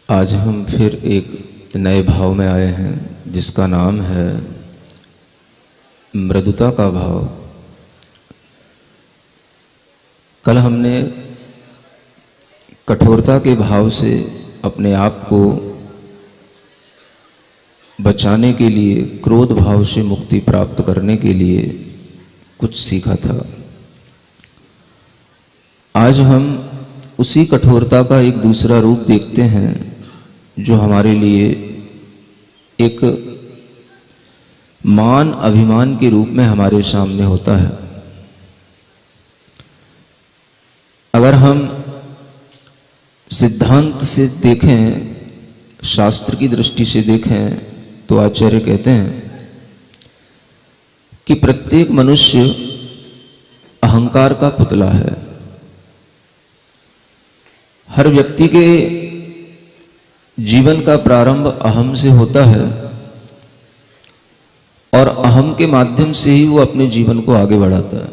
आज हम फिर एक नए भाव में आए हैं जिसका नाम है मृदुता का भाव। कल हमने कठोरता के भाव से अपने आप को बचाने के लिए, क्रोध भाव से मुक्ति प्राप्त करने के लिए कुछ सीखा था। आज हम उसी कठोरता का एक दूसरा रूप देखते हैं जो हमारे लिए एक मान अभिमान के रूप में हमारे सामने होता है। अगर हम सिद्धांत से देखें, शास्त्र की दृष्टि से देखें, तो आचार्य कहते हैं कि प्रत्येक मनुष्य अहंकार का पुतला है। हर व्यक्ति के जीवन का प्रारंभ अहम से होता है और अहम के माध्यम से ही वो अपने जीवन को आगे बढ़ाता है।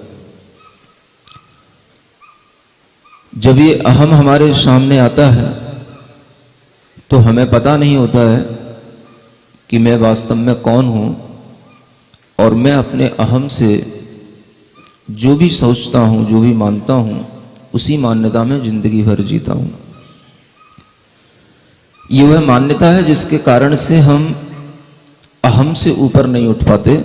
जब ये अहम हमारे सामने आता है तो हमें पता नहीं होता है कि मैं वास्तव में कौन हूं, और मैं अपने अहम से जो भी सोचता हूं, जो भी मानता हूं, उसी मान्यता में जिंदगी भर जीता हूं। ये वह मान्यता है जिसके कारण से हम अहम से ऊपर नहीं उठ पाते।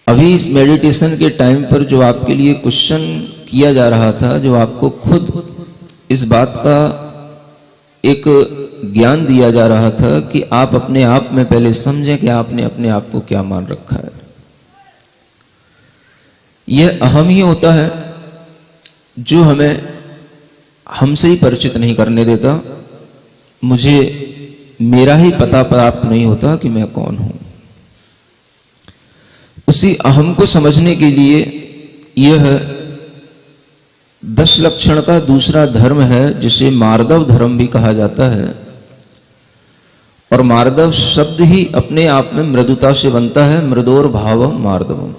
अभी इस मेडिटेशन के टाइम पर जो आपके लिए क्वेश्चन किया जा रहा था, जो आपको खुद इस बात का एक ज्ञान दिया जा रहा था कि आप अपने आप में पहले समझें कि आपने अपने आप को क्या मान रखा है। यह अहम ही होता है जो हमें हमसे ही परिचित नहीं करने देता। मुझे मेरा ही पता प्राप्त नहीं होता कि मैं कौन हूं। उसी अहम को समझने के लिए यह 10 लक्षण का दूसरा धर्म है जिसे मार्दव धर्म भी कहा जाता है। और मार्दव शब्द ही अपने आप में मृदुता से बनता है। मृदोर भावम मार्दवम।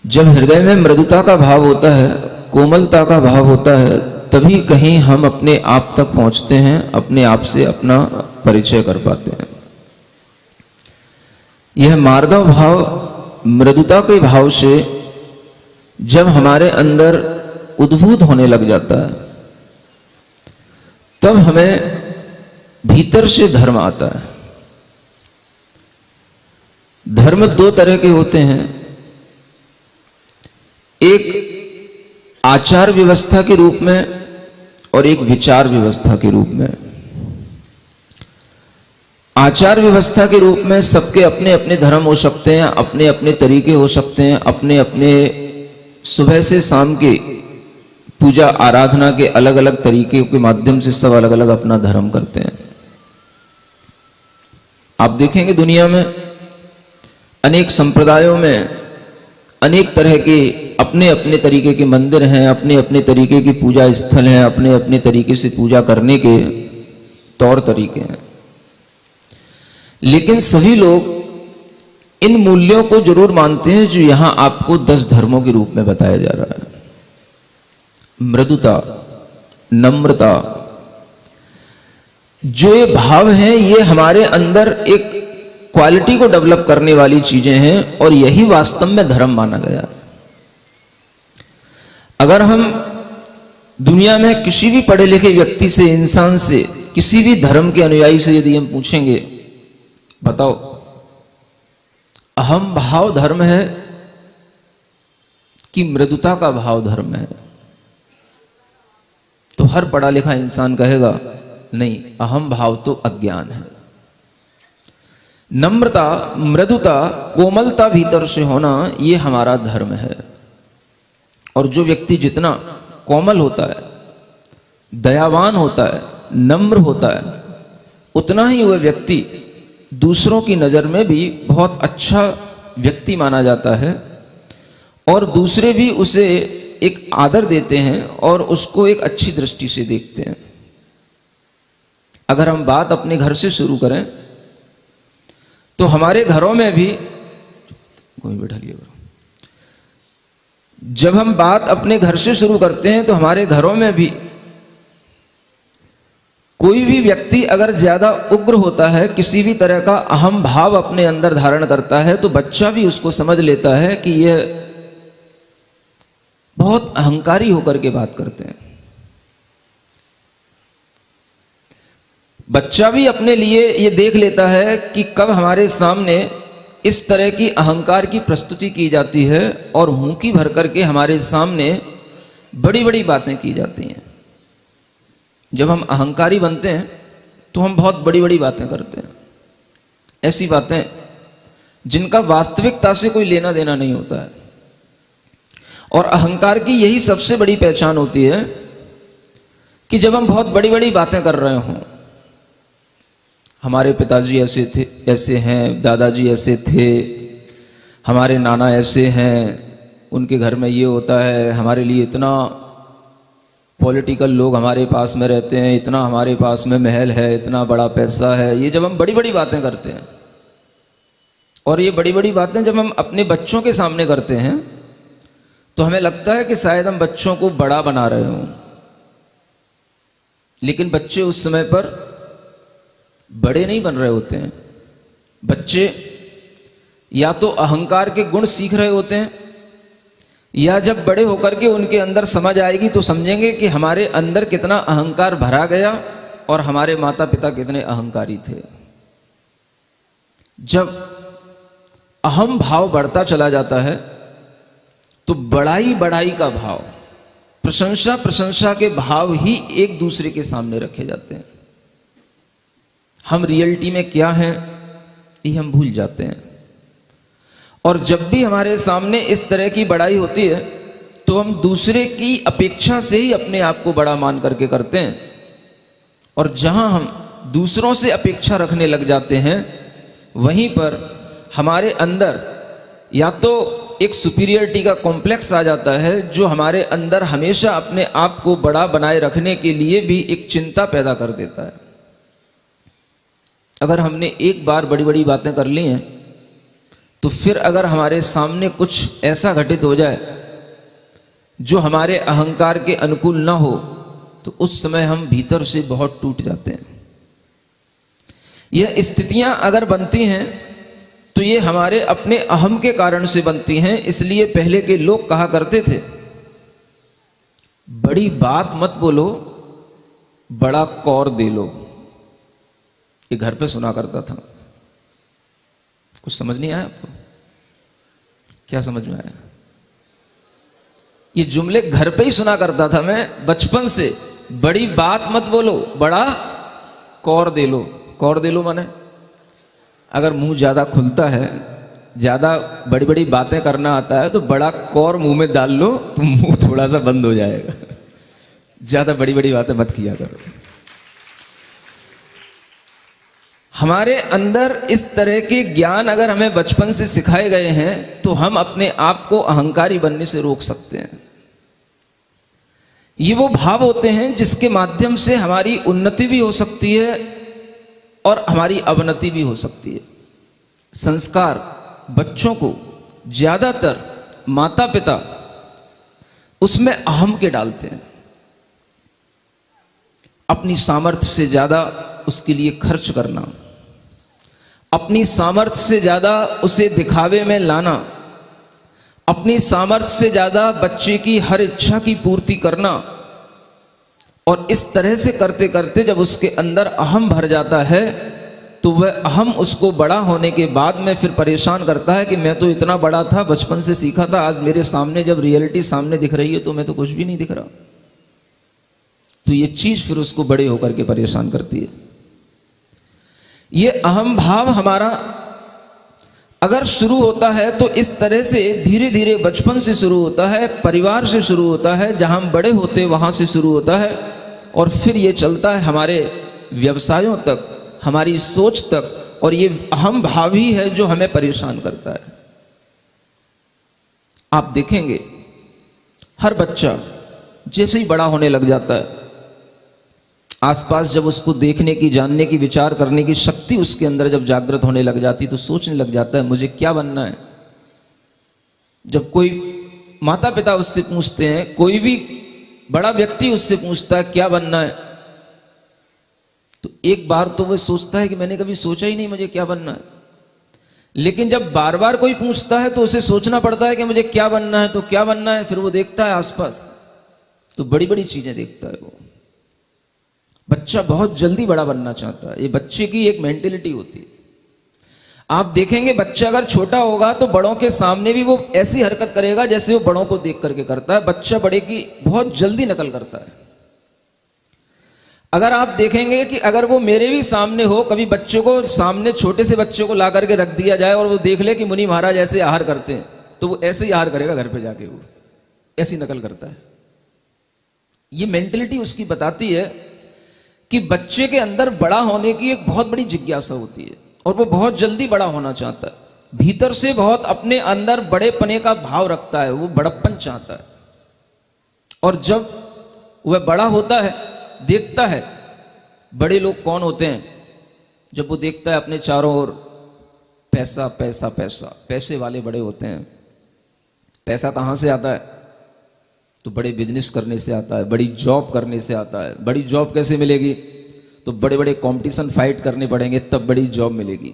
जब हृदय में मृदुता का भाव होता है, कोमलता का भाव होता है, तभी कहीं हम अपने आप तक पहुंचते हैं, अपने आप से अपना परिचय कर पाते हैं। यह मार्दव भाव मृदुता के भाव से जब हमारे अंदर उद्भूत होने लग जाता है, तब हमें भीतर से धर्म आता है। धर्म 2 तरह के होते हैं, एक आचार व्यवस्था के रूप में और एक विचार व्यवस्था के रूप में। आचार व्यवस्था के रूप में सबके अपने अपने धर्म हो सकते हैं, अपने अपने तरीके हो सकते हैं, अपने अपने सुबह से शाम के पूजा आराधना के अलग अलग तरीके के माध्यम से सब अलग अलग अपना धर्म करते हैं। आप देखेंगे दुनिया में अनेक संप्रदायों में अनेक तरह के अपने अपने तरीके के मंदिर हैं, अपने अपने तरीके की पूजा स्थल हैं, अपने अपने तरीके से पूजा करने के तौर तरीके हैं। लेकिन सभी लोग इन मूल्यों को जरूर मानते हैं जो यहां आपको 10 धर्मों के रूप में बताया जा रहा है। मृदुता, नम्रता, जो ये भाव हैं, ये हमारे अंदर एक क्वालिटी को डेवलप करने वाली चीजें हैं और यही वास्तव में धर्म माना गया है। अगर हम दुनिया में किसी भी पढ़े लिखे व्यक्ति से, इंसान से, किसी भी धर्म के अनुयायी से यदि हम पूछेंगे, बताओ अहम भाव धर्म है कि मृदुता का भाव धर्म है, तो हर पढ़ा लिखा इंसान कहेगा नहीं, अहम भाव तो अज्ञान है। नम्रता, मृदुता, कोमलता भीतर से होना, यह हमारा धर्म है। और जो व्यक्ति जितना कोमल होता है, दयावान होता है, नम्र होता है, उतना ही वह व्यक्ति दूसरों की नजर में भी बहुत अच्छा व्यक्ति माना जाता है और दूसरे भी उसे एक आदर देते हैं और उसको एक अच्छी दृष्टि से देखते हैं। अगर हम बात अपने घर से शुरू करें तो हमारे घरों में भी, कोई बैठा लिया करो, जब हम बात अपने घर से शुरू करते हैं तो हमारे घरों में भी कोई भी व्यक्ति अगर ज्यादा उग्र होता है, किसी भी तरह का अहम भाव अपने अंदर धारण करता है, तो बच्चा भी उसको समझ लेता है कि यह बहुत अहंकारी होकर के बात करते हैं। बच्चा भी अपने लिए ये देख लेता है कि कब हमारे सामने इस तरह की अहंकार की प्रस्तुति की जाती है और हुंकी भर करके हमारे सामने बड़ी बड़ी बातें की जाती हैं। जब हम अहंकारी बनते हैं तो हम बहुत बड़ी बड़ी बातें करते हैं, ऐसी बातें जिनका वास्तविकता से कोई लेना देना नहीं होता है। और अहंकार की यही सबसे बड़ी पहचान होती है कि जब हम बहुत बड़ी बड़ी बातें कर रहे हों, हमारे पिताजी ऐसे थे, ऐसे हैं, दादाजी ऐसे थे, हमारे नाना ऐसे हैं, उनके घर में ये होता है, हमारे लिए इतना पॉलिटिकल लोग हमारे पास में रहते हैं, इतना हमारे पास में महल है, इतना बड़ा पैसा है। ये जब हम बड़ी बड़ी बातें करते हैं, और ये बड़ी बड़ी बातें जब हम अपने बच्चों के सामने करते हैं, तो हमें लगता है कि शायद हम बच्चों को बड़ा बना रहे हों, लेकिन बच्चे उस समय पर बड़े नहीं बन रहे होते हैं। बच्चे या तो अहंकार के गुण सीख रहे होते हैं, या जब बड़े होकर के उनके अंदर समझ आएगी तो समझेंगे कि हमारे अंदर कितना अहंकार भरा गया और हमारे माता पिता कितने अहंकारी थे। जब अहम भाव बढ़ता चला जाता है तो बड़ाई बड़ाई का भाव, प्रशंसा प्रशंसा के भाव ही एक दूसरे के सामने रखे जाते हैं। हम रियलिटी में क्या हैं ये हम भूल जाते हैं। और जब भी हमारे सामने इस तरह की बड़ाई होती है तो हम दूसरे की अपेक्षा से ही अपने आप को बड़ा मान करके करते हैं। और जहां हम दूसरों से अपेक्षा रखने लग जाते हैं, वहीं पर हमारे अंदर या तो एक सुपीरियरिटी का कॉम्प्लेक्स आ जाता है, जो हमारे अंदर हमेशा अपने आप को बड़ा बनाए रखने के लिए भी एक चिंता पैदा कर देता है। अगर हमने एक बार बड़ी बड़ी बातें कर ली हैं, तो फिर अगर हमारे सामने कुछ ऐसा घटित हो जाए जो हमारे अहंकार के अनुकूल ना हो, तो उस समय हम भीतर से बहुत टूट जाते हैं। यह स्थितियां अगर बनती हैं तो ये हमारे अपने अहम के कारण से बनती हैं। इसलिए पहले के लोग कहा करते थे, बड़ी बात मत बोलो, बड़ा कौर दे लो। ये घर पे सुना करता था। कुछ समझ नहीं आया आपको? क्या समझ में आया? ये जुमले घर पे ही सुना करता था मैं बचपन से। बड़ी बात मत बोलो, बड़ा कौर दे लो। कौर दे लो माने अगर मुंह ज्यादा खुलता है, ज्यादा बड़ी बड़ी बातें करना आता है, तो बड़ा कौर मुंह में डाल लो तो मुंह थोड़ा सा बंद हो जाएगा। ज्यादा बड़ी बड़ी बातें मत किया करो। हमारे अंदर इस तरह के ज्ञान अगर हमें बचपन से सिखाए गए हैं तो हम अपने आप को अहंकारी बनने से रोक सकते हैं। ये वो भाव होते हैं जिसके माध्यम से हमारी उन्नति भी हो सकती है और हमारी अवनति भी हो सकती है। संस्कार बच्चों को ज्यादातर माता पिता उसमें अहम के डालते हैं, अपनी सामर्थ्य से ज्यादा उसके लिए खर्च करना, अपनी सामर्थ्य से ज्यादा उसे दिखावे में लाना, अपनी सामर्थ्य से ज्यादा बच्चे की हर इच्छा की पूर्ति करना। और इस तरह से करते करते जब उसके अंदर अहम भर जाता है तो वह अहम उसको बड़ा होने के बाद में फिर परेशान करता है कि मैं तो इतना बड़ा था, बचपन से सीखा था, आज मेरे सामने जब रियलिटी सामने दिख रही है तो मैं तो कुछ भी नहीं दिख रहा। तो ये चीज फिर उसको बड़े होकर के परेशान करती है। ये अहम भाव हमारा अगर शुरू होता है तो इस तरह से धीरे धीरे बचपन से शुरू होता है, परिवार से शुरू होता है, जहां हम बड़े होते वहां से शुरू होता है, और फिर ये चलता है हमारे व्यवसायों तक, हमारी सोच तक। और ये अहम भाव ही है जो हमें परेशान करता है। आप देखेंगे हर बच्चा जैसे ही बड़ा होने लग जाता है, आसपास जब उसको देखने की, जानने की, विचार करने की शक्ति उसके अंदर जब जागृत होने लग जाती तो सोचने लग जाता है मुझे क्या बनना है। जब कोई माता पिता उससे पूछते हैं, कोई भी बड़ा व्यक्ति उससे पूछता है क्या बनना है, तो एक बार तो वह सोचता है कि मैंने कभी सोचा ही नहीं मुझे क्या बनना है, लेकिन जब बार बार कोई पूछता है तो उसे सोचना पड़ता है कि मुझे क्या बनना है, तो क्या बनना है। फिर वो देखता है आसपास तो बड़ी बड़ी चीजें देखता है। वो बच्चा बहुत जल्दी बड़ा बनना चाहता है, ये बच्चे की एक मेंटेलिटी होती है। आप देखेंगे बच्चा अगर छोटा होगा तो बड़ों के सामने भी वो ऐसी हरकत करेगा जैसे वो बड़ों को देख करके करता है। बच्चा बड़े की बहुत जल्दी नकल करता है। अगर आप देखेंगे कि अगर वो मेरे भी सामने हो, कभी बच्चों को सामने, छोटे से बच्चों को ला करके रख दिया जाए और वो देख ले कि मुनि महाराज ऐसे आहार करते हैं, तो वो ऐसे ही आहार करेगा घर पे जाके, वो ऐसी नकल करता है। ये मेंटलिटी उसकी बताती है कि बच्चे के अंदर बड़ा होने की एक बहुत बड़ी जिज्ञासा होती है और वो बहुत जल्दी बड़ा होना चाहता है। भीतर से बहुत अपने अंदर बड़े पने का भाव रखता है, वो बड़प्पन चाहता है। और जब वह बड़ा होता है, देखता है बड़े लोग कौन होते हैं, जब वो देखता है अपने चारों ओर पैसा पैसा पैसा, पैसे वाले बड़े होते हैं। पैसा कहां से आता है? तो बड़े बिजनेस करने से आता है, बड़ी जॉब करने से आता है। बड़ी जॉब कैसे मिलेगी? तो बड़े बड़े कंपटीशन फाइट करने पड़ेंगे तब बड़ी जॉब मिलेगी।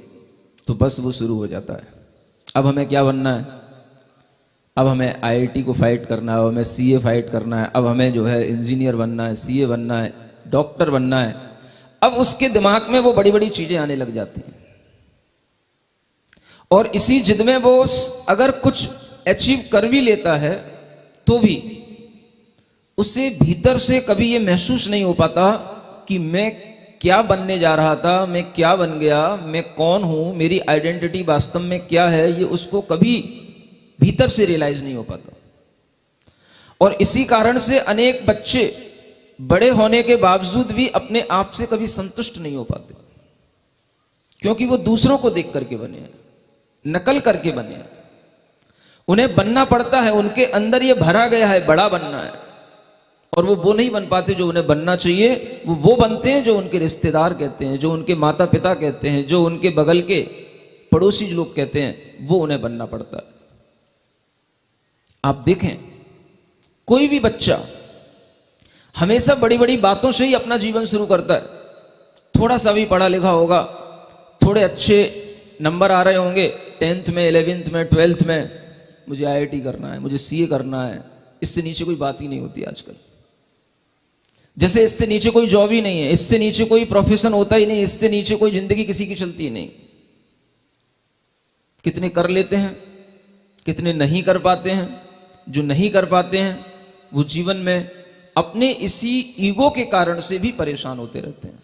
तो बस वो शुरू हो जाता है। अब हमें क्या बनना है? अब हमें आईआईटी को फाइट करना है, अब हमें सीए फाइट करना है, अब हमें जो है इंजीनियर बनना है, सीए बनना है, डॉक्टर बनना है। अब उसके दिमाग में वो बड़ी बड़ी चीजें आने लग जाती हैं और इसी जिद में वो अगर कुछ अचीव कर भी लेता है तो भी उसे भीतर से कभी ये महसूस नहीं हो पाता कि मैं क्या बनने जा रहा था, मैं क्या बन गया, मैं कौन हूं, मेरी आइडेंटिटी वास्तव में क्या है, ये उसको कभी भीतर से रियलाइज नहीं हो पाता। और इसी कारण से अनेक बच्चे बड़े होने के बावजूद भी अपने आप से कभी संतुष्ट नहीं हो पाते, क्योंकि वो दूसरों को देख करके बने हैं, नकल करके बने हैं। उन्हें बनना पड़ता है, उनके अंदर ये भरा गया है बड़ा बनना है, और वो नहीं बन पाते जो उन्हें बनना चाहिए। वो बनते हैं जो उनके रिश्तेदार कहते हैं, जो उनके माता पिता कहते हैं, जो उनके बगल के पड़ोसी लोग कहते हैं, वो उन्हें बनना पड़ता है। आप देखें कोई भी बच्चा हमेशा बड़ी बड़ी बातों से ही अपना जीवन शुरू करता है। थोड़ा सा भी पढ़ा लिखा होगा, थोड़े अच्छे नंबर आ रहे होंगे 10th में, 11th में, 12th में, मुझे आईआईटी करना है, मुझे सीए करना है, इससे नीचे कोई बात ही नहीं होती आजकल। जैसे इससे नीचे कोई जॉब ही नहीं है, इससे नीचे कोई प्रोफेशन होता ही नहीं, इससे नीचे कोई जिंदगी किसी की चलती ही नहीं। कितने कर लेते हैं, कितने नहीं कर पाते हैं। जो नहीं कर पाते हैं वो जीवन में अपने इसी ईगो के कारण से भी परेशान होते रहते हैं।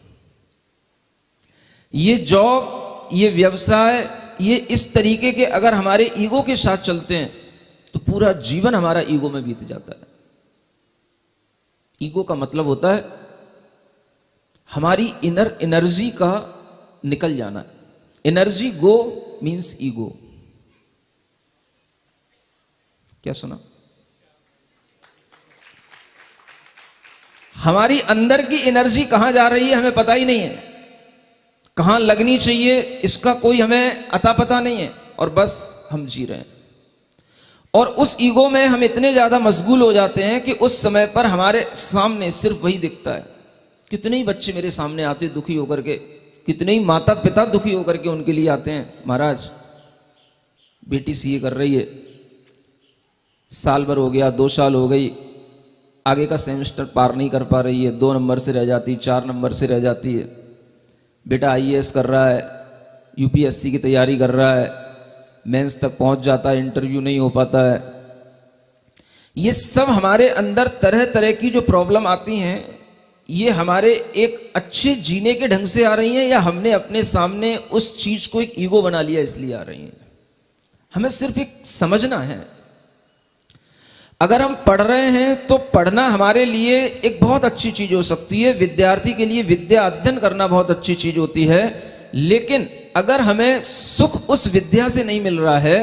ये जॉब, ये व्यवसाय, ये इस तरीके के अगर हमारे ईगो के साथ चलते हैं तो पूरा जीवन हमारा ईगो में बीत जाता है। ईगो का मतलब होता है हमारी इनर एनर्जी का निकल जाना। एनर्जी गो मीन्स ईगो। क्या सुना? हमारी अंदर की एनर्जी कहां जा रही है हमें पता ही नहीं है, कहां लगनी चाहिए इसका कोई हमें अता पता नहीं है, और बस हम जी रहे हैं। और उस ईगो में हम इतने ज्यादा मशगूल हो जाते हैं कि उस समय पर हमारे सामने सिर्फ वही दिखता है। कितने ही बच्चे मेरे सामने आते दुखी होकर के, कितने ही माता पिता दुखी होकर के उनके लिए आते हैं, महाराज बेटी सीए कर रही है, साल भर हो गया, 2 साल हो गई, आगे का सेमेस्टर पार नहीं कर पा रही है, 2 नंबर से रह जाती, 4 नंबर से रह जाती है। बेटा आईएएस कर रहा है, यूपीएससी की तैयारी कर रहा है, मेंस तक पहुंच जाता है, इंटरव्यू नहीं हो पाता है। ये सब हमारे अंदर तरह तरह की जो प्रॉब्लम आती हैं, ये हमारे एक अच्छे जीने के ढंग से आ रही हैं या हमने अपने सामने उस चीज को एक ईगो बना लिया इसलिए आ रही हैं। हमें सिर्फ एक समझना है। अगर हम पढ़ रहे हैं तो पढ़ना हमारे लिए एक बहुत अच्छी चीज हो सकती है, विद्यार्थी के लिए विद्या अध्ययन करना बहुत अच्छी चीज होती है। लेकिन अगर हमें सुख उस विद्या से नहीं मिल रहा है,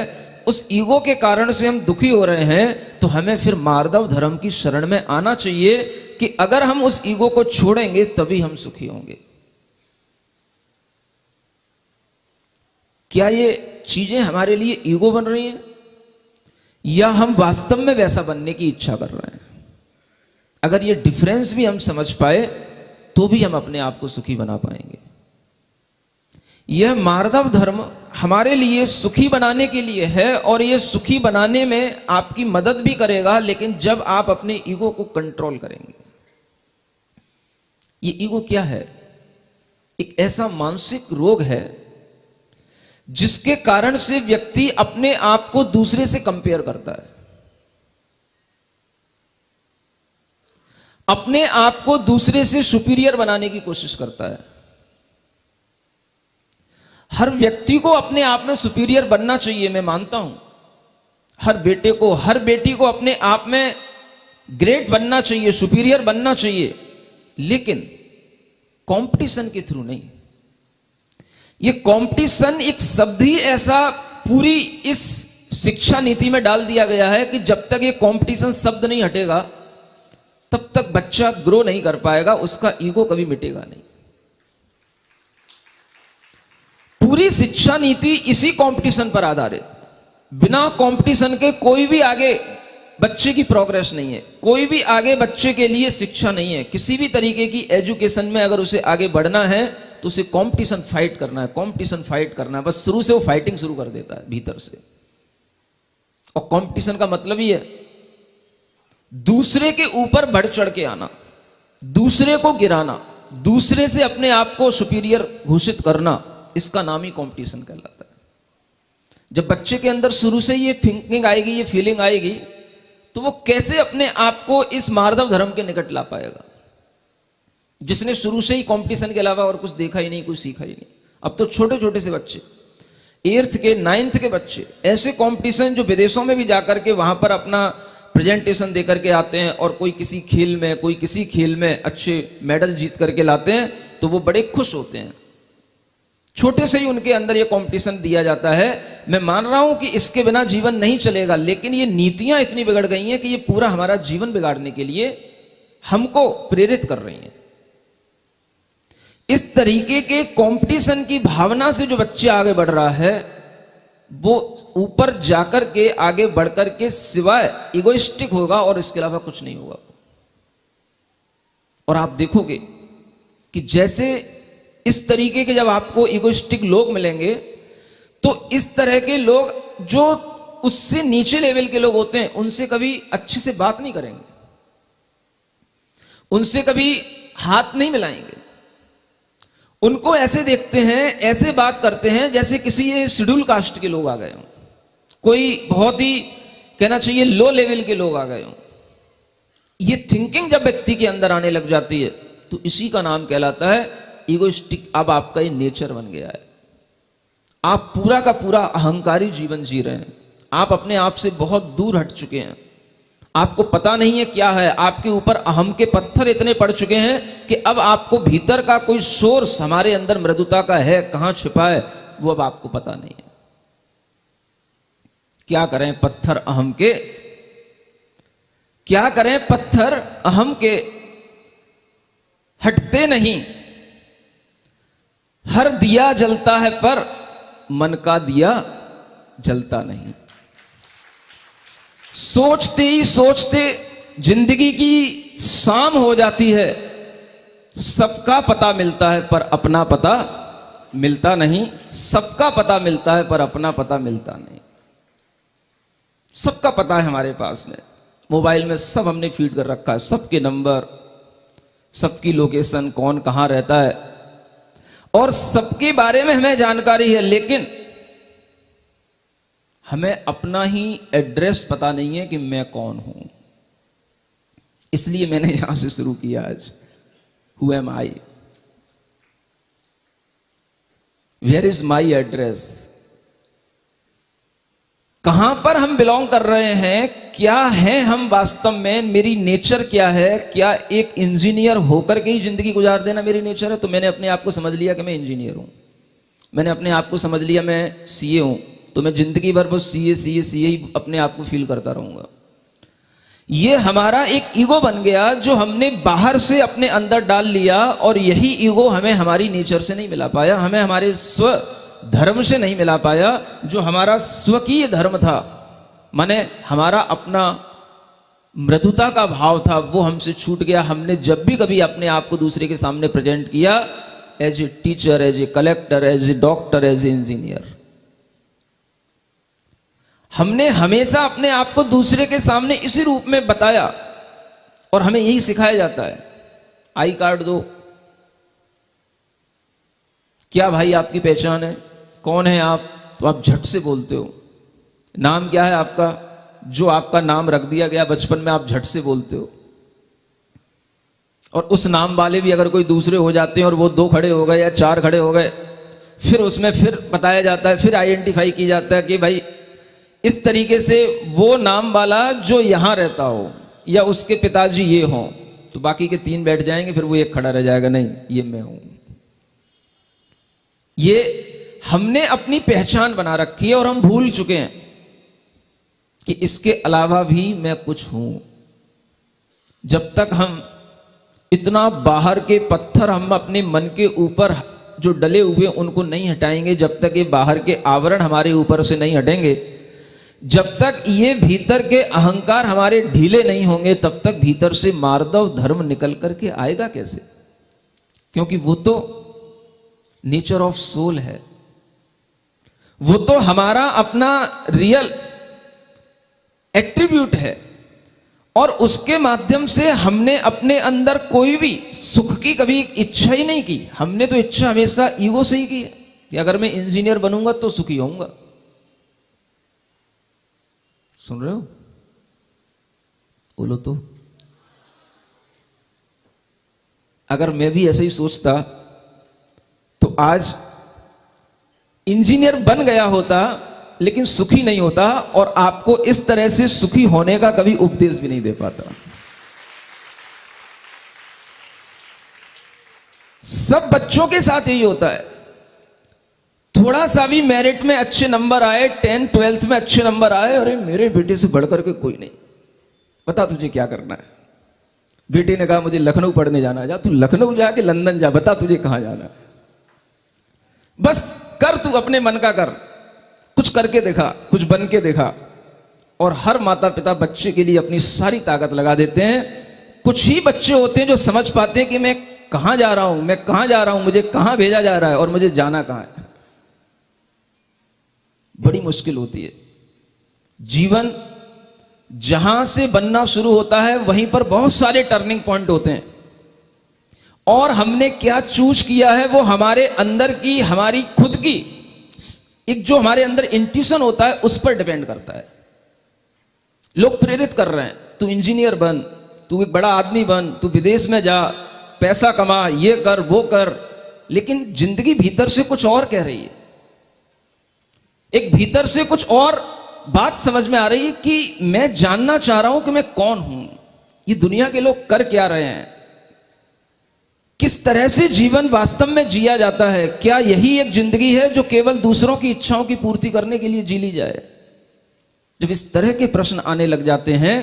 उस ईगो के कारण से हम दुखी हो रहे हैं, तो हमें फिर मार्दव धर्म की शरण में आना चाहिए कि अगर हम उस ईगो को छोड़ेंगे तभी हम सुखी होंगे। क्या ये चीजें हमारे लिए ईगो बन रही हैं या हम वास्तव में वैसा बनने की इच्छा कर रहे हैं? अगर ये डिफरेंस भी हम समझ पाए तो भी हम अपने आप को सुखी बना पाएंगे। यह मार्दव धर्म हमारे लिए सुखी बनाने के लिए है और यह सुखी बनाने में आपकी मदद भी करेगा, लेकिन जब आप अपने ईगो को कंट्रोल करेंगे। ये ईगो क्या है? एक ऐसा मानसिक रोग है जिसके कारण से व्यक्ति अपने आप को दूसरे से कंपेयर करता है, अपने आप को दूसरे से सुपीरियर बनाने की कोशिश करता है। हर व्यक्ति को अपने आप में सुपीरियर बनना चाहिए, मैं मानता हूं। हर बेटे को, हर बेटी को अपने आप में ग्रेट बनना चाहिए, सुपीरियर बनना चाहिए, लेकिन कंपटीशन के थ्रू नहीं। ये कंपटीशन एक शब्द ही ऐसा पूरी इस शिक्षा नीति में डाल दिया गया है कि जब तक ये कंपटीशन शब्द नहीं हटेगा तब तक बच्चा ग्रो नहीं कर पाएगा, उसका ईगो कभी मिटेगा नहीं। पूरी शिक्षा नीति इसी कंपटीशन पर आधारित है। बिना कंपटीशन के कोई भी आगे बच्चे की प्रोग्रेस नहीं है, कोई भी आगे बच्चे के लिए शिक्षा नहीं है। किसी भी तरीके की एजुकेशन में अगर उसे आगे बढ़ना है तो उसे कंपटीशन फाइट करना है, कंपटीशन फाइट करना है। बस शुरू से वो फाइटिंग शुरू कर देता है भीतर से। और कंपटीशन का मतलब ही है दूसरे के ऊपर बढ़ चढ़ के आना, दूसरे को गिराना, दूसरे से अपने आप को सुपीरियर घोषित करना, इसका नाम ही कंपटीशन कहलाता है। जब बच्चे के अंदर शुरू से ये थिंकिंग आएगी, ये फीलिंग आएगी, तो वो कैसे अपने आप को इस मार्दव धर्म के निकट ला पाएगा, जिसने शुरू से ही कंपटीशन के अलावा और कुछ देखा ही नहीं, कुछ सीखा ही नहीं। अब तो छोटे छोटे से बच्चे, 8th के 9th के बच्चे, ऐसे कंपटीशन जो विदेशों में भी जाकर के वहां पर अपना प्रेजेंटेशन दे करके आते हैं, और कोई किसी खेल में, कोई किसी खेल में अच्छे मेडल जीत करके लाते हैं, तो वो बड़े खुश होते हैं। छोटे से ही उनके अंदर ये कंपटीशन दिया जाता है। मैं मान रहा हूं कि इसके बिना जीवन नहीं चलेगा, लेकिन ये नीतियां इतनी बिगड़ गई हैं कि ये पूरा हमारा जीवन बिगाड़ने के लिए हमको प्रेरित कर रही हैं। इस तरीके के कंपटीशन की भावना से जो बच्चा आगे बढ़ रहा है, वो ऊपर जाकर के, आगे बढ़कर के सिवाय इगोइस्टिक होगा और इसके अलावा कुछ नहीं होगा। और आप देखोगे कि जैसे इस तरीके के जब आपको इगोइस्टिक लोग मिलेंगे, तो इस तरह के लोग जो उससे नीचे लेवल के लोग होते हैं, उनसे कभी अच्छे से बात नहीं करेंगे, उनसे कभी हाथ नहीं मिलाएंगे। उनको ऐसे देखते हैं, ऐसे बात करते हैं जैसे किसी ये शेड्यूल कास्ट के लोग आ गए हों, कोई बहुत ही कहना चाहिए लो लेवल के लोग आ गए हों। ये थिंकिंग जब व्यक्ति के अंदर आने लग जाती है, तो इसी का नाम कहलाता है इगोइस्टिक। अब आपका ये नेचर बन गया है, आप पूरा का पूरा अहंकारी जीवन जी रहे हैं, आप अपने आप से बहुत दूर हट चुके हैं, आपको पता नहीं है क्या है, आपके ऊपर अहम के पत्थर इतने पड़ चुके हैं कि अब आपको भीतर का कोई सोर्स हमारे अंदर मृदुता का है, कहां छिपा है, वो अब आपको पता नहीं है। क्या करें पत्थर अहम के, क्या करें पत्थर अहम के, हटते नहीं। हर दिया जलता है पर मन का दिया जलता नहीं। सोचते ही सोचते जिंदगी की शाम हो जाती है। सबका पता मिलता है पर अपना पता मिलता नहीं, सबका पता मिलता है पर अपना पता मिलता नहीं। सबका पता है हमारे पास में, मोबाइल में सब हमने फीड कर रखा है, सबके नंबर, सबकी लोकेशन, कौन कहां रहता है, और सबके बारे में हमें जानकारी है, लेकिन हमें अपना ही एड्रेस पता नहीं है कि मैं कौन हूं। इसलिए मैंने यहां से शुरू किया आज, who am I, where is my address, कहां पर हम बिलोंग कर रहे हैं, क्या है हम वास्तव में, मेरी नेचर क्या है। क्या एक इंजीनियर होकर के ही जिंदगी गुजार देना मेरी नेचर है? तो मैंने अपने आप को समझ लिया कि मैं इंजीनियर हूं, मैंने अपने आप को समझ लिया मैं सीए हूं, तो मैं जिंदगी भर बस सीए सीए सीए ही अपने आप को फील करता रहूंगा। ये हमारा एक ईगो बन गया जो हमने बाहर से अपने अंदर डाल लिया, और यही ईगो हमें हमारी नेचर से नहीं मिला पाया, हमें हमारे स्व धर्म से नहीं मिला पाया, जो हमारा स्वकीय धर्म था, माने हमारा अपना मृदुता का भाव था वो हमसे छूट गया। हमने जब भी कभी अपने आप को दूसरे के सामने प्रेजेंट किया, as a teacher, as a collector, as a doctor, as an engineer, हमने हमेशा अपने आप को दूसरे के सामने इसी रूप में बताया। और हमें यही सिखाया जाता है, आई कार्ड दो, क्या भाई आपकी पहचान है, कौन है आप, तो आप झट से बोलते हो। नाम क्या है आपका, जो आपका नाम रख दिया गया बचपन में आप झट से बोलते हो। और उस नाम वाले भी अगर कोई दूसरे हो जाते हैं और वो 2 खड़े हो गए या 4 खड़े हो गए, फिर उसमें फिर बताया जाता है, फिर आइडेंटिफाई की जाता है कि भाई इस तरीके से वो नाम वाला जो यहां रहता हो या उसके पिताजी ये हों, तो बाकी के 3 बैठ जाएंगे, फिर वो 1 खड़ा रह जाएगा, नहीं ये मैं हूं। ये हमने अपनी पहचान बना रखी है और हम भूल चुके हैं कि इसके अलावा भी मैं कुछ हूं। जब तक हम इतना बाहर के पत्थर हम अपने मन के ऊपर जो डले हुए उनको नहीं हटाएंगे, जब तक ये बाहर के आवरण हमारे ऊपर से नहीं हटेंगे, जब तक ये भीतर के अहंकार हमारे ढीले नहीं होंगे, तब तक भीतर से मार्दव धर्म निकल करके आएगा कैसे? क्योंकि वो तो नेचर ऑफ सोल है, वो तो हमारा अपना रियल एट्रीब्यूट है। और उसके माध्यम से हमने अपने अंदर कोई भी सुख की कभी इच्छा ही नहीं की। हमने तो इच्छा हमेशा ईगो से ही की है कि अगर मैं इंजीनियर बनूंगा तो सुखी होऊंगा। सुन रहे हो? बोलो तो। अगर मैं भी ऐसे ही सोचता तो आज इंजीनियर बन गया होता लेकिन सुखी नहीं होता, और आपको इस तरह से सुखी होने का कभी उपदेश भी नहीं दे पाता। सब बच्चों के साथ यही होता है। थोड़ा सा भी मेरिट में अच्छे नंबर आए, 10th 12th में अच्छे नंबर आए, अरे मेरे बेटे से बढ़कर के कोई नहीं, बता तुझे क्या करना है। बेटे ने कहा मुझे लखनऊ पढ़ने जाना है, जा तू लखनऊ जाके लंदन जा, बता तुझे कहां जाना है, बस कर, तू अपने मन का कर, कुछ करके देखा, कुछ बन के देखा। और हर माता पिता बच्चे के लिए अपनी सारी ताकत लगा देते हैं। कुछ ही बच्चे होते हैं जो समझ पाते हैं कि मैं कहां जा रहा हूं, मैं कहां जा रहा हूं, मुझे कहां भेजा जा रहा है और मुझे जाना कहां है। बड़ी मुश्किल होती है। जीवन जहां से बनना शुरू होता है वहीं पर बहुत सारे टर्निंग पॉइंट होते हैं, और हमने क्या चूज किया है वो हमारे अंदर की, हमारी खुद की एक जो हमारे अंदर इंट्यूशन होता है उस पर डिपेंड करता है। लोग प्रेरित कर रहे हैं, तू इंजीनियर बन, तू एक बड़ा आदमी बन, तू विदेश में जा, पैसा कमा, ये कर वो कर, लेकिन जिंदगी भीतर से कुछ और कह रही है। एक भीतर से कुछ और बात समझ में आ रही है कि मैं जानना चाह रहा हूं कि मैं कौन हूं, ये दुनिया के लोग कर क्या रहे हैं, किस तरह से जीवन वास्तव में जिया जाता है, क्या यही एक जिंदगी है जो केवल दूसरों की इच्छाओं की पूर्ति करने के लिए जी ली जाए। जब इस तरह के प्रश्न आने लग जाते हैं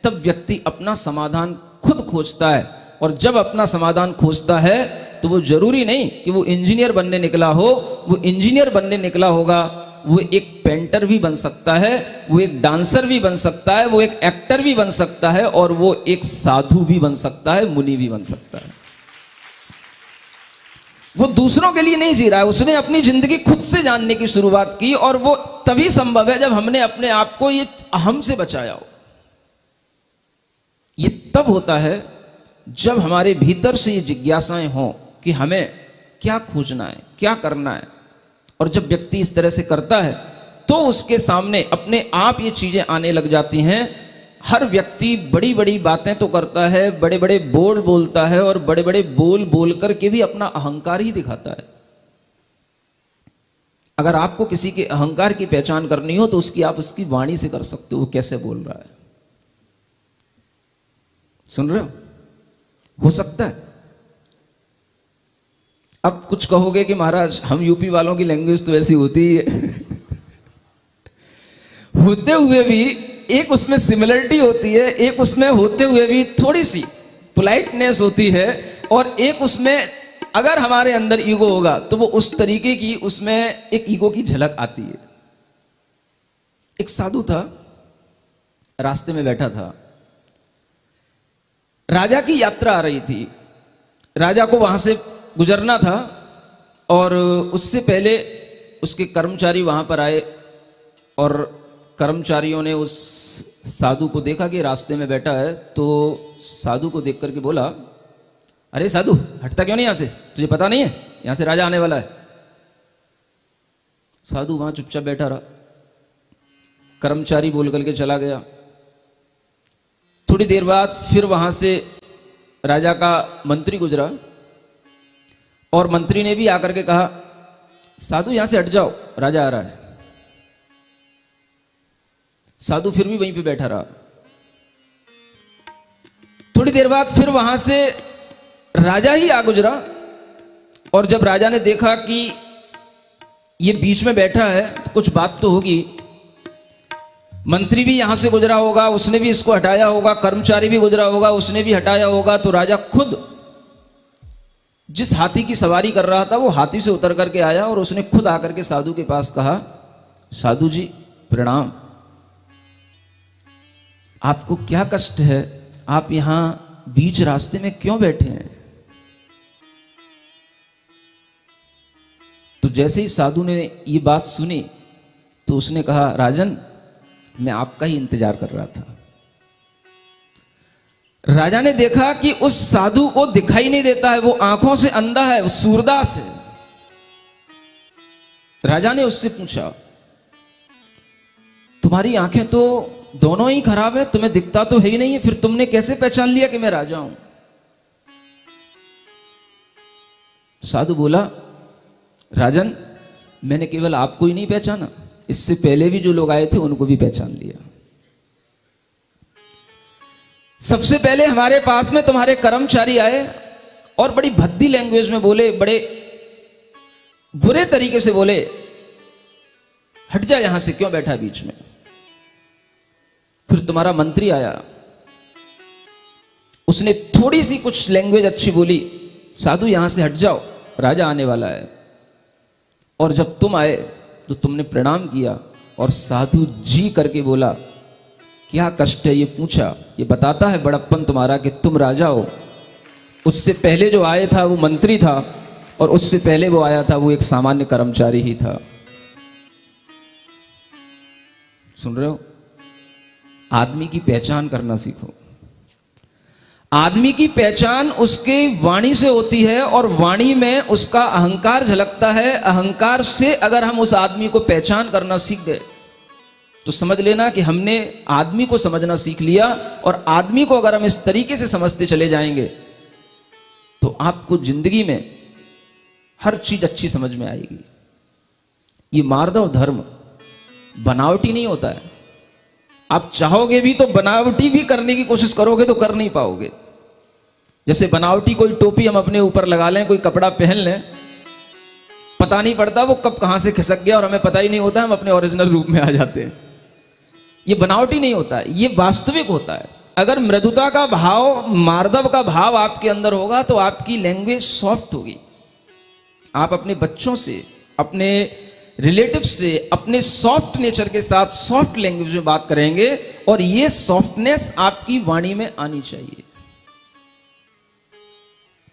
तब व्यक्ति अपना समाधान खुद खोजता है, और जब अपना समाधान खोजता है तो वो जरूरी नहीं कि वो इंजीनियर बनने निकला हो, वो इंजीनियर बनने निकला होगा, वो एक पेंटर भी बन सकता है, वो एक डांसर भी बन सकता है, वो एक एक्टर भी बन सकता है, और वो एक साधु भी बन सकता है, मुनि भी बन सकता है। वो दूसरों के लिए नहीं जी रहा है, उसने अपनी जिंदगी खुद से जानने की शुरुआत की, और वो तभी संभव है जब हमने अपने आप को ये अहम से बचाया हो। ये तब होता है जब हमारे भीतर से ये जिज्ञासाएं हों कि हमें क्या खोजना है, क्या करना है। और जब व्यक्ति इस तरह से करता है तो उसके सामने अपने आप ये चीजें आने लग जाती हैं। हर व्यक्ति बड़ी बड़ी बातें तो करता है, बड़े बड़े बोल बोलता है, और बड़े बड़े बोल बोल करके भी अपना अहंकार ही दिखाता है। अगर आपको किसी के अहंकार की पहचान करनी हो तो उसकी आप उसकी वाणी से कर सकते हो, वो कैसे बोल रहा है। सुन रहे हो सकता है। अब कुछ कहोगे कि महाराज हम यूपी वालों की लैंग्वेज तो ऐसी होती ही है होते हुए भी एक उसमें सिमिलरिटी होती है, एक उसमें होते हुए भी थोड़ी सी पोलाइटनेस होती है, और एक उसमें अगर हमारे अंदर ईगो होगा तो वो उस तरीके की उसमें एक ईगो की झलक आती है। एक साधु था, रास्ते में बैठा था, राजा की यात्रा आ रही थी, राजा को वहां से गुजरना था और उससे पहले उसके कर्मचारी वहां पर आए और कर्मचारियों ने उस साधु को देखा कि रास्ते में बैठा है, तो साधु को देख करके बोला, अरे साधु हटता क्यों नहीं यहां से, तुझे पता नहीं है यहां से राजा आने वाला है। साधु वहां चुपचाप बैठा रहा, कर्मचारी बोल करके चला गया। थोड़ी देर बाद फिर वहां से राजा का मंत्री गुजरा और मंत्री ने भी आकर के कहा, साधु यहां से हट जाओ, राजा आ रहा है। साधु फिर भी वहीं पे बैठा रहा। थोड़ी देर बाद फिर वहां से राजा ही आ गुजरा और जब राजा ने देखा कि ये बीच में बैठा है तो कुछ बात तो होगी, मंत्री भी यहां से गुजरा होगा, उसने भी इसको हटाया होगा, कर्मचारी भी गुजरा होगा, उसने भी हटाया होगा, तो राजा खुद जिस हाथी की सवारी कर रहा था वो हाथी से उतर करके आया और उसने खुद आकर के साधु के पास कहा, साधु जी प्रणाम, आपको क्या कष्ट है, आप यहां बीच रास्ते में क्यों बैठे हैं। तो जैसे ही साधु ने ये बात सुनी तो उसने कहा, राजन मैं आपका ही इंतजार कर रहा था। राजा ने देखा कि उस साधु को दिखाई नहीं देता है, वो आंखों से अंधा है, वो सूरदास है। राजा ने उससे पूछा, तुम्हारी आंखें तो दोनों ही खराब है, तुम्हें दिखता तो है ही नहीं है, फिर तुमने कैसे पहचान लिया कि मैं राजा हूं। साधु बोला, राजन मैंने केवल आपको ही नहीं पहचाना, इससे पहले भी जो लोग आए थे उनको भी पहचान लिया। सबसे पहले हमारे पास में तुम्हारे कर्मचारी आए और बड़ी भद्दी लैंग्वेज में बोले, बड़े बुरे तरीके से बोले, हट जा यहां से, क्यों बैठा बीच में। फिर तुम्हारा मंत्री आया, उसने थोड़ी सी कुछ लैंग्वेज अच्छी बोली, साधु यहां से हट जाओ, राजा आने वाला है। और जब तुम आए तो तुमने प्रणाम किया और साधु जी करके बोला, क्या कष्ट है ये पूछा, ये बताता है बड़प्पन तुम्हारा कि तुम राजा हो। उससे पहले जो आया था वो मंत्री था और उससे पहले वो आया था वो एक सामान्य कर्मचारी ही था। सुन रहे हो? आदमी की पहचान करना सीखो। आदमी की पहचान उसके वाणी से होती है और वाणी में उसका अहंकार झलकता है। अहंकार से अगर हम उस आदमी को पहचान करना सीख गए तो समझ लेना कि हमने आदमी को समझना सीख लिया। और आदमी को अगर हम इस तरीके से समझते चले जाएंगे तो आपको जिंदगी में हर चीज अच्छी समझ में आएगी। ये मार्दव धर्म बनावटी नहीं होता है। आप चाहोगे भी तो बनावटी भी करने की कोशिश करोगे तो कर नहीं पाओगे। जैसे बनावटी कोई टोपी हम अपने ऊपर लगा लें, कोई कपड़ा पहन लें, पता नहीं पड़ता वो कब कहां से खिसक गया और हमें पता ही नहीं होता, हम अपने ओरिजिनल रूप में आ जाते हैं। ये बनावटी नहीं होता है, ये वास्तविक होता है। अगर मृदुता का भाव, मार्दव का भाव आपके अंदर होगा तो आपकी लैंग्वेज सॉफ्ट होगी। आप अपने बच्चों से, अपने रिलेटिव से, अपने सॉफ्ट नेचर के साथ सॉफ्ट लैंग्वेज में बात करेंगे और ये सॉफ्टनेस आपकी वाणी में आनी चाहिए।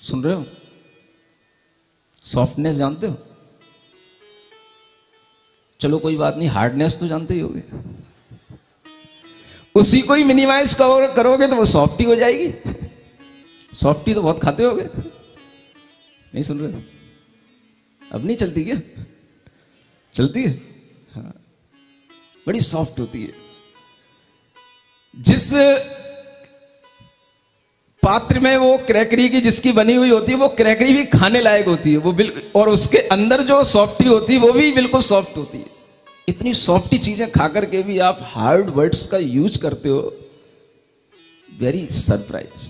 सुन रहे हो? सॉफ्टनेस जानते हो? चलो कोई बात नहीं, हार्डनेस तो जानते ही होगे। उसी को ही मिनिमाइज करोगे तो वो सॉफ्टी हो जाएगी। सॉफ्टी तो बहुत खाते होगे, नहीं सुन रहे हो? अब नहीं चलती क्या? चलती है, हाँ, बड़ी सॉफ्ट होती है। जिस पात्र में वो क्रैकरी की जिसकी बनी हुई होती है वो क्रैकरी भी खाने लायक होती है वो बिल्कुल, और उसके अंदर जो सॉफ्टी होती है वो भी बिल्कुल सॉफ्ट होती है। इतनी सॉफ्टी चीजें खाकर के भी आप हार्ड वर्ड्स का यूज करते हो, वेरी सरप्राइज।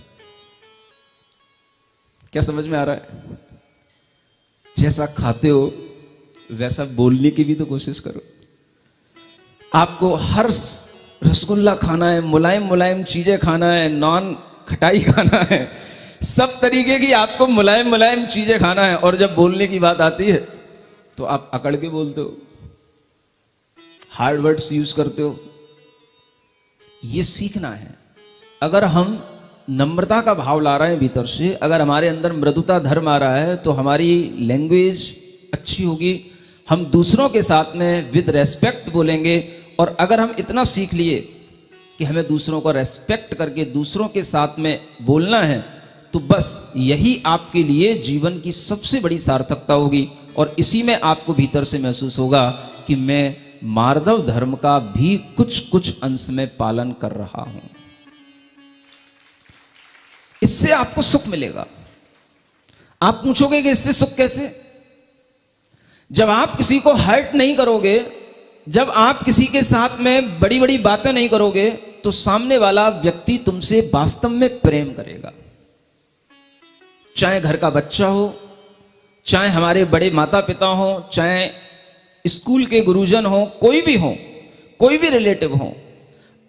क्या समझ में आ रहा है? जैसा खाते हो वैसा बोलने की भी तो कोशिश करो। आपको हर रसगुल्ला खाना है, मुलायम मुलायम चीजें खाना है, नॉन खटाई खाना है, सब तरीके की आपको मुलायम मुलायम चीजें खाना है। और जब बोलने की बात आती है तो आप अकड़ के बोलते हो, हार्ड वर्ड्स यूज करते हो। ये सीखना है। अगर हम नम्रता का भाव ला रहे हैं भीतर से, अगर हमारे अंदर मृदुता धर्म आ रहा है तो हमारी लैंग्वेज अच्छी होगी, हम दूसरों के साथ में विद रेस्पेक्ट बोलेंगे। और अगर हम इतना सीख लिए कि हमें दूसरों को रेस्पेक्ट करके दूसरों के साथ में बोलना है, तो बस यही आपके लिए जीवन की सबसे बड़ी सार्थकता होगी। और इसी में आपको भीतर से महसूस होगा कि मैं मार्दव धर्म का भी कुछ कुछ अंश में पालन कर रहा हूं। इससे आपको सुख मिलेगा। आप पूछोगे कि इससे सुख कैसे? जब आप किसी को हर्ट नहीं करोगे, जब आप किसी के साथ में बड़ी बड़ी बातें नहीं करोगे, तो सामने वाला व्यक्ति तुमसे वास्तव में प्रेम करेगा। चाहे घर का बच्चा हो, चाहे हमारे बड़े माता पिता हो, चाहे स्कूल के गुरुजन हो, कोई भी हो, कोई भी रिलेटिव हो,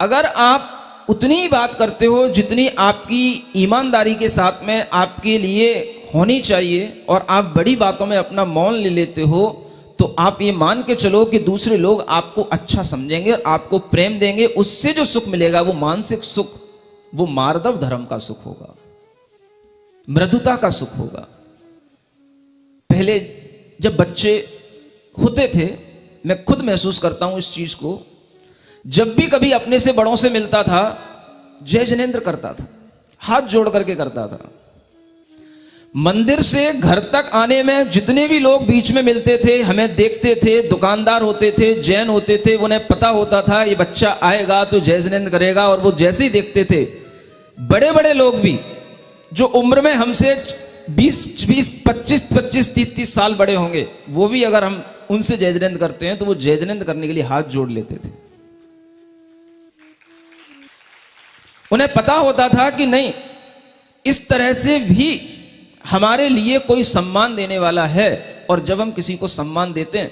अगर आप उतनी ही बात करते हो जितनी आपकी ईमानदारी के साथ में आपके लिए होनी चाहिए, और आप बड़ी बातों में अपना मौन ले लेते हो, तो आप ये मान के चलो कि दूसरे लोग आपको अच्छा समझेंगे और आपको प्रेम देंगे। उससे जो सुख मिलेगा वो मानसिक सुख, वो मार्दव धर्म का सुख होगा, मृदुता का सुख होगा। पहले जब बच्चे होते थे, मैं खुद महसूस करता हूं इस चीज को, जब भी कभी अपने से बड़ों से मिलता था, जय जिनेंद्र करता था, हाथ जोड़ करके करता था। मंदिर से घर तक आने में जितने भी लोग बीच में मिलते थे, हमें देखते थे, दुकानदार होते थे, जैन होते थे, उन्हें पता होता था ये बच्चा आएगा तो जय जिनेंद्र करेगा। और वो जैसे ही देखते थे, बड़े बड़े लोग भी जो उम्र में हमसे 20-20, 25-25, 30-30 साल बड़े होंगे, वो भी अगर हम उनसे जय जिनेंद्र करते हैं तो वो जय जिनेंद्र करने के लिए हाथ जोड़ लेते थे। उन्हें पता होता था कि नहीं, इस तरह से भी हमारे लिए कोई सम्मान देने वाला है। और जब हम किसी को सम्मान देते हैं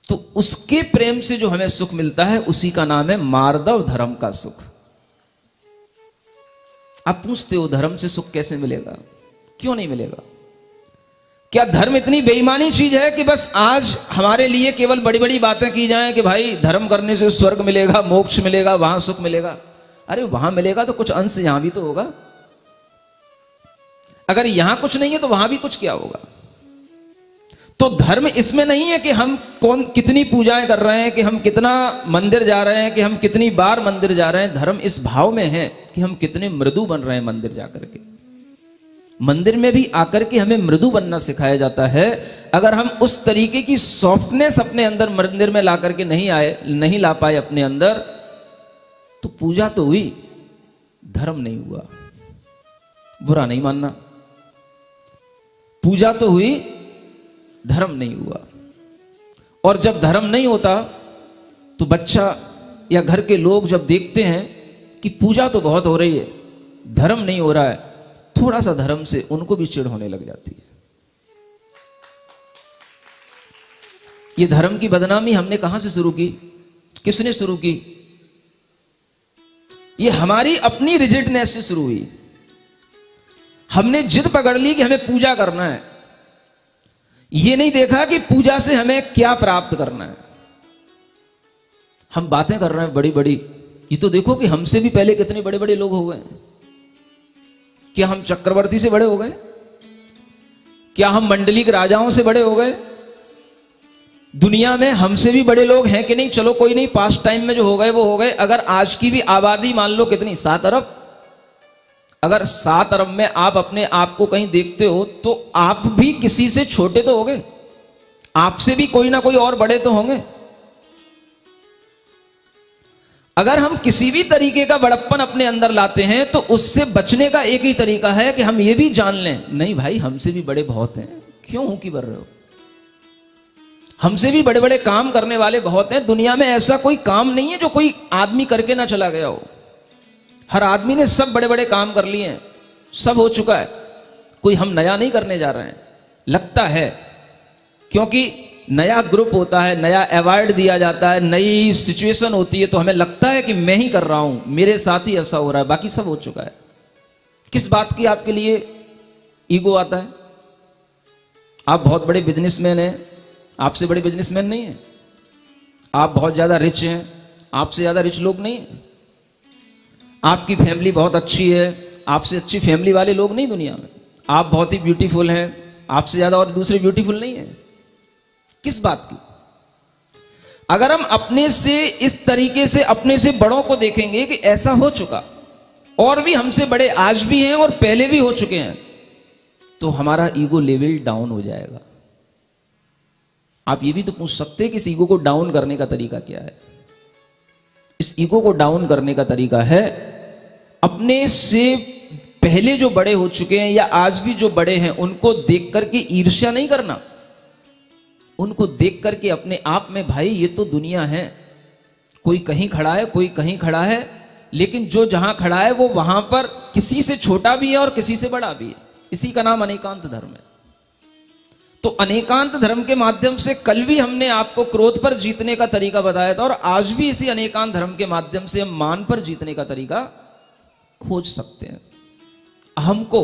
तो उसके प्रेम से जो हमें सुख मिलता है, उसी का नाम है मार्दव धर्म का सुख। आप पूछते हो धर्म से सुख कैसे मिलेगा? क्यों नहीं मिलेगा? क्या धर्म इतनी बेईमानी चीज है कि बस आज हमारे लिए केवल बड़ी बड़ी बातें की जाएं कि भाई धर्म करने से स्वर्ग मिलेगा, मोक्ष मिलेगा, वहां सुख मिलेगा? अरे वहां मिलेगा तो कुछ अंश यहां भी तो होगा। अगर यहां कुछ नहीं है तो वहां भी कुछ क्या होगा? तो धर्म इसमें नहीं है कि हम कितनी पूजाएं कर रहे हैं, कि हम कितना मंदिर जा रहे हैं, कि हम कितनी बार मंदिर जा रहे हैं। धर्म इस भाव में है कि हम कितने मृदु बन रहे हैं मंदिर जाकर के। मंदिर में भी आकर के हमें मृदु बनना सिखाया जाता है। अगर हम उस तरीके की सॉफ्टनेस अपने अंदर मंदिर में ला करके नहीं ला पाए अपने अंदर, तो पूजा तो हुई, धर्म नहीं हुआ। बुरा नहीं मानना, पूजा तो हुई, धर्म नहीं हुआ। और जब धर्म नहीं होता तो बच्चा या घर के लोग जब देखते हैं कि पूजा तो बहुत हो रही है, धर्म नहीं हो रहा है, थोड़ा सा धर्म से उनको भी चिढ़ होने लग जाती है। ये धर्म की बदनामी हमने कहां से शुरू की? किसने शुरू की? ये हमारी अपनी रिजिडनेस से शुरू हुई। हमने जिद पकड़ ली कि हमें पूजा करना है, ये नहीं देखा कि पूजा से हमें क्या प्राप्त करना है। हम बातें कर रहे हैं बड़ी बड़ी, ये तो देखो कि हमसे भी पहले कितने बड़े बड़े लोग हो गए। क्या हम चक्रवर्ती से बड़े हो गए? क्या हम मंडलिक राजाओं से बड़े हो गए? दुनिया में हमसे भी बड़े लोग हैं कि नहीं? चलो कोई नहीं, पास्ट टाइम में जो हो गए वो हो गए। अगर आज की भी आबादी मान लो कितनी, 7 अरब, अगर 7 अरब में आप अपने आप को कहीं देखते हो तो आप भी किसी से छोटे तो होंगे, आपसे भी कोई ना कोई और बड़े तो होंगे। अगर हम किसी भी तरीके का बड़प्पन अपने अंदर लाते हैं तो उससे बचने का एक ही तरीका है कि हम ये भी जान लें, नहीं भाई हमसे भी बड़े बहुत हैं, क्यों हूं कि बर रहे हो? हमसे भी बड़े बड़े काम करने वाले बहुत हैं। दुनिया में ऐसा कोई काम नहीं है जो कोई आदमी करके ना चला गया हो। हर आदमी ने सब बड़े बड़े काम कर लिए हैं, सब हो चुका है। कोई हम नया नहीं करने जा रहे हैं, लगता है, क्योंकि नया ग्रुप होता है, नया अवार्ड दिया जाता है, नई सिचुएशन होती है, तो हमें लगता है कि मैं ही कर रहा हूं, मेरे साथ ही ऐसा हो रहा है, बाकी सब हो चुका है। किस बात की आपके लिए ईगो आता है? आप बहुत बड़े बिजनेसमैन हैं, आपसे बड़े बिजनेसमैन नहीं है। आप बहुत ज्यादा रिच हैं, आपसे ज्यादा रिच लोग नहीं है। आपकी फैमिली बहुत अच्छी है, आपसे अच्छी फैमिली वाले लोग नहीं दुनिया में, आप बहुत ही ब्यूटीफुल हैं, आपसे ज्यादा और दूसरे ब्यूटीफुल नहीं है। किस बात की? अगर हम अपने से इस तरीके से अपने से बड़ों को देखेंगे कि ऐसा हो चुका, और भी हमसे बड़े आज भी हैं और पहले भी हो चुके हैं, तो हमारा ईगो लेवल डाउन हो जाएगा। आप ये भी तो पूछ सकते हैं कि इस ईगो को डाउन करने का तरीका क्या है? इस ईगो को डाउन करने का तरीका है अपने से पहले जो बड़े हो चुके हैं या आज भी जो बड़े हैं उनको देख करके ईर्ष्या नहीं करना, उनको देख करके अपने आप में, भाई ये तो दुनिया है, कोई कहीं खड़ा है, कोई कहीं खड़ा है, लेकिन जो जहां खड़ा है वो वहां पर किसी से छोटा भी है और किसी से बड़ा भी है। इसी का नाम अनेकांत धर्म है। तो अनेकांत धर्म के माध्यम से कल भी हमने आपको क्रोध पर जीतने का तरीका बताया था, और आज भी इसी अनेकांत धर्म के माध्यम से हम मान पर जीतने का तरीका खोज सकते हैं, अहम को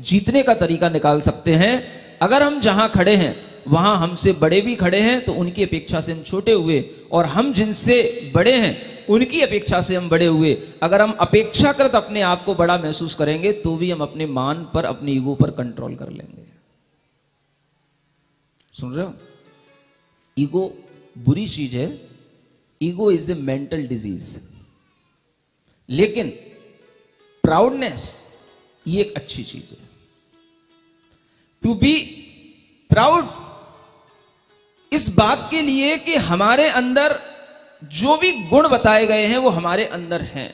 जीतने का तरीका निकाल सकते हैं। अगर हम जहां खड़े हैं वहां हमसे बड़े भी खड़े हैं तो उनकी अपेक्षा से हम छोटे हुए, और हम जिनसे बड़े हैं उनकी अपेक्षा से हम बड़े हुए। अगर हम अपेक्षाकृत अपने आप को बड़ा महसूस करेंगे तो भी हम अपने मान पर, अपने ईगो पर कंट्रोल कर लेंगे। सुन रहे हो? ईगो बुरी चीज है, ego is a mental disease, लेकिन प्राउडनेस ये एक अच्छी चीज है। टू बी प्राउड इस बात के लिए कि हमारे अंदर जो भी गुण बताए गए हैं वो हमारे अंदर हैं।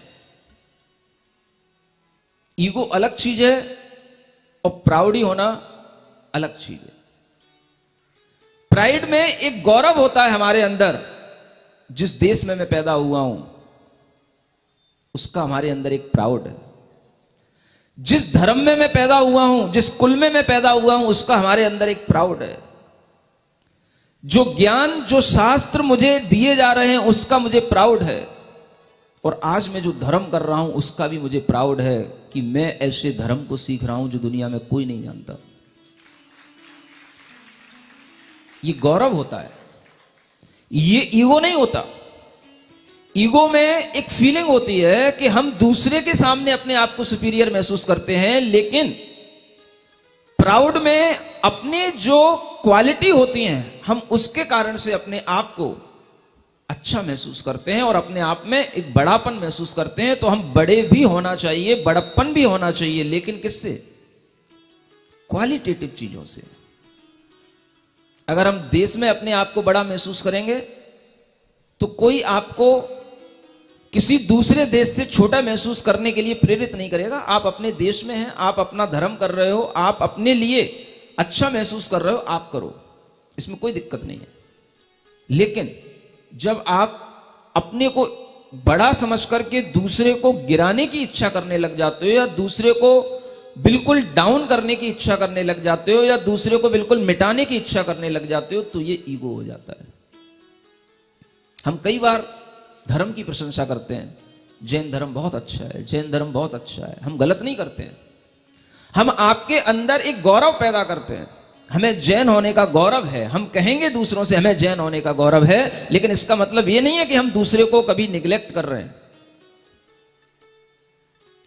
ईगो अलग चीज है और प्राउडी होना अलग चीज है। प्राइड में एक गौरव होता है हमारे अंदर, जिस देश में मैं पैदा हुआ हूं उसका हमारे अंदर एक प्राउड है। जिस धर्म में मैं पैदा हुआ हूं, जिस कुल में मैं पैदा हुआ हूं, उसका हमारे अंदर एक प्राउड है। जो ज्ञान, जो शास्त्र मुझे दिए जा रहे हैं उसका मुझे प्राउड है, और आज मैं जो धर्म कर रहा हूं उसका भी मुझे प्राउड है कि मैं ऐसे धर्म को सीख रहा हूं जो दुनिया में कोई नहीं जानता। ये गौरव होता है, ये ईगो नहीं होता। ईगो में एक फीलिंग होती है कि हम दूसरे के सामने अपने आप को सुपीरियर महसूस करते हैं, लेकिन प्राउड में अपने जो क्वालिटी होती हैं हम उसके कारण से अपने आप को अच्छा महसूस करते हैं और अपने आप में एक बड़ापन महसूस करते हैं। तो हम बड़े भी होना चाहिए, बड़प्पन भी होना चाहिए, लेकिन किससे? क्वालिटेटिव चीजों से। अगर हम देश में अपने आप को बड़ा महसूस करेंगे तो कोई आपको किसी दूसरे देश से छोटा महसूस करने के लिए प्रेरित नहीं करेगा। आप अपने देश में हैं, आप अपना धर्म कर रहे हो, आप अपने लिए अच्छा महसूस कर रहे हो, आप करो, इसमें कोई दिक्कत नहीं है। लेकिन जब आप अपने को बड़ा समझ करके दूसरे को गिराने की इच्छा करने लग जाते हो, या दूसरे को बिल्कुल डाउन करने की इच्छा करने लग जाते हो, या दूसरे को बिल्कुल मिटाने की इच्छा करने लग जाते हो, तो ये ईगो हो जाता है। हम कई बार धर्म की प्रशंसा करते हैं, जैन धर्म बहुत अच्छा है, जैन धर्म बहुत अच्छा है। हम गलत नहीं करते हैं, हम आपके अंदर एक गौरव पैदा करते हैं। हमें जैन होने का गौरव है, हम कहेंगे दूसरों से हमें जैन होने का गौरव है, लेकिन इसका मतलब यह नहीं है कि हम दूसरे को कभी निग्लेक्ट कर रहे हैं,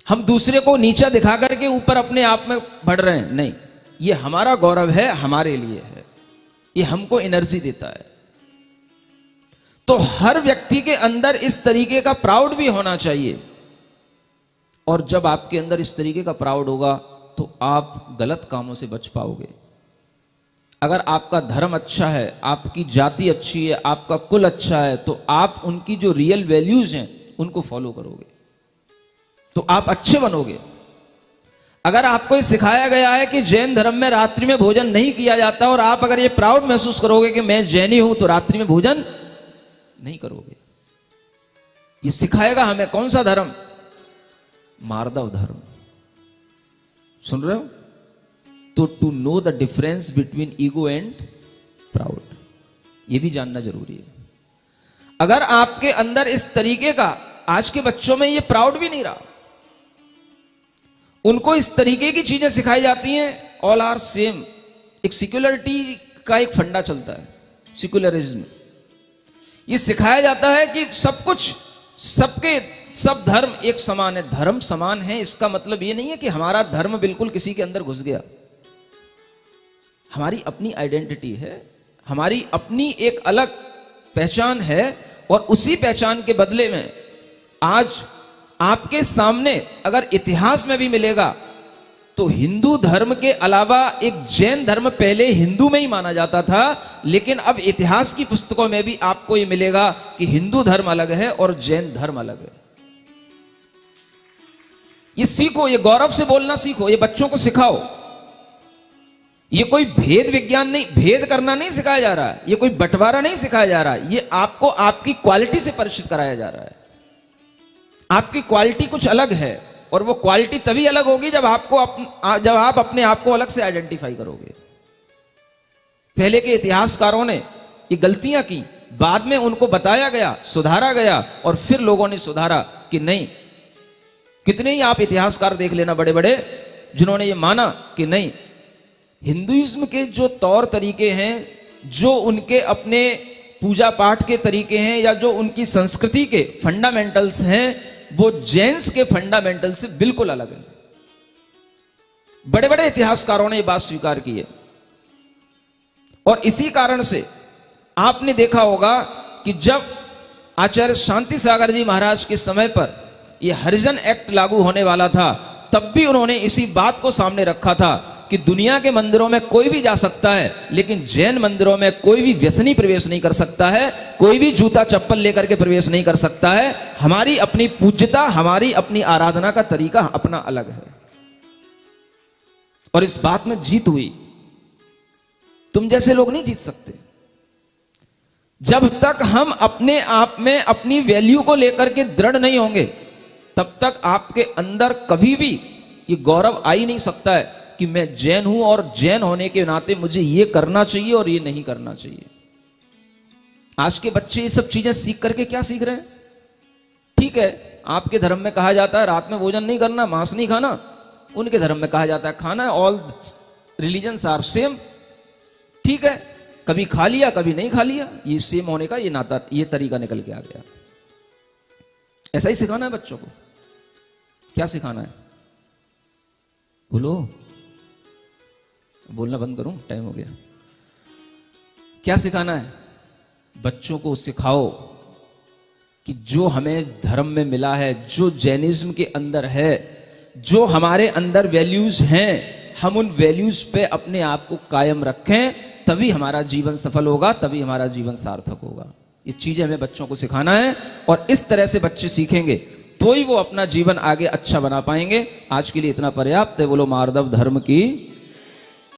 हम दूसरे को नीचा दिखा करके ऊपर अपने आप में बढ़ रहे हैं। नहीं, ये हमारा गौरव है, हमारे लिए है, ये हमको एनर्जी देता है। तो हर व्यक्ति के अंदर इस तरीके का प्राउड भी होना चाहिए, और जब आपके अंदर इस तरीके का प्राउड होगा तो आप गलत कामों से बच पाओगे। अगर आपका धर्म अच्छा है, आपकी जाति अच्छी है, आपका कुल अच्छा है, तो आप उनकी जो रियल वैल्यूज हैं उनको फॉलो करोगे, तो आप अच्छे बनोगे। अगर आपको ये सिखाया गया है कि जैन धर्म में रात्रि में भोजन नहीं किया जाता, और आप अगर ये प्राउड महसूस करोगे कि मैं जैनी हूं, तो रात्रि में भोजन नहीं करोगे। ये सिखाएगा हमें कौन सा धर्म? मार्दव धर्म। सुन रहे हो? तो to know the difference between ego and proud, ये भी जानना जरूरी है। अगर आपके अंदर इस तरीके का, आज के बच्चों में ये प्राउड भी नहीं रहा, उनको इस तरीके की चीजें सिखाई जाती हैं, ऑल आर सेम। एक सिक्युलरिटी का एक फंडा चलता है, सिक्युलरिज्म। ये सिखाया जाता है कि सब कुछ सबके सब धर्म एक समान है। धर्म समान है इसका मतलब ये नहीं है कि हमारा धर्म बिल्कुल किसी के अंदर घुस गया। हमारी अपनी आइडेंटिटी है, हमारी अपनी एक अलग पहचान है, और उसी पहचान के बदले में आज आपके सामने अगर इतिहास में भी मिलेगा तो हिंदू धर्म के अलावा एक जैन धर्म पहले हिंदू में ही माना जाता था, लेकिन अब इतिहास की पुस्तकों में भी आपको यह मिलेगा कि हिंदू धर्म अलग है और जैन धर्म अलग है। ये सीखो, ये गौरव से बोलना सीखो, ये बच्चों को सिखाओ। ये कोई भेद विज्ञान नहीं, भेद करना नहीं सिखाया जा रहा है, ये कोई बंटवारा नहीं सिखाया जा रहा है, ये आपको आपकी क्वालिटी से परिचित कराया जा रहा है। आपकी क्वालिटी कुछ अलग है, और वो क्वालिटी तभी अलग होगी जब आप अपने आप को अलग से आइडेंटिफाई करोगे। पहले के इतिहासकारों ने ये गलतियां की, बाद में उनको बताया गया, सुधारा गया, और फिर लोगों ने सुधारा कि नहीं। कितने ही आप इतिहासकार देख लेना बड़े बड़े जिन्होंने ये माना कि नहीं, हिंदुइज्म के जो तौर तरीके हैं, जो उनके अपने पूजा पाठ के तरीके हैं, या जो उनकी संस्कृति के फंडामेंटल्स हैं, वो जैन्स के फंडामेंटल से बिल्कुल अलग है। बड़े बड़े इतिहासकारों ने यह बात स्वीकार की है। और इसी कारण से आपने देखा होगा कि जब आचार्य शांति सागर जी महाराज के समय पर यह हरिजन एक्ट लागू होने वाला था, तब भी उन्होंने इसी बात को सामने रखा था कि दुनिया के मंदिरों में कोई भी जा सकता है, लेकिन जैन मंदिरों में कोई भी व्यसनी प्रवेश नहीं कर सकता है, कोई भी जूता चप्पल लेकर के प्रवेश नहीं कर सकता है। हमारी अपनी पूज्यता, हमारी अपनी आराधना का तरीका अपना अलग है, और इस बात में जीत हुई। तुम जैसे लोग नहीं जीत सकते। जब तक हम अपने आप में अपनी वैल्यू को लेकर के दृढ़ नहीं होंगे, तब तक आपके अंदर कभी भी ये गौरव आ ही नहीं सकता है कि मैं जैन हूं, और जैन होने के नाते मुझे ये करना चाहिए और ये नहीं करना चाहिए। आज के बच्चे ये सब चीजें सीख करके क्या सीख रहे हैं? ठीक है, आपके धर्म में कहा जाता है रात में भोजन नहीं करना, मांस नहीं खाना, उनके धर्म में कहा जाता है खाना है। All religions are same. ठीक है, कभी खा लिया कभी नहीं खा लिया, ये सेम होने का ये नाता, ये तरीका निकल के आ गया। ऐसा ही सिखाना है बच्चों को। क्या सिखाना है? बोलो, बोलना बंद करूं, टाइम हो गया। क्या सिखाना है? बच्चों को सिखाओ कि जो हमें धर्म में मिला है, जो जैनिज्म के अंदर है, जो हमारे अंदर वैल्यूज हैं, हम उन वैल्यूज पे अपने आप को कायम रखें, तभी हमारा जीवन सफल होगा, तभी हमारा जीवन सार्थक होगा। ये चीजें हमें बच्चों को सिखाना है, और इस तरह से बच्चे सीखेंगे तो ही वो अपना जीवन आगे अच्छा बना पाएंगे। आज के लिए इतना पर्याप्त है। बोलो माधव धर्म की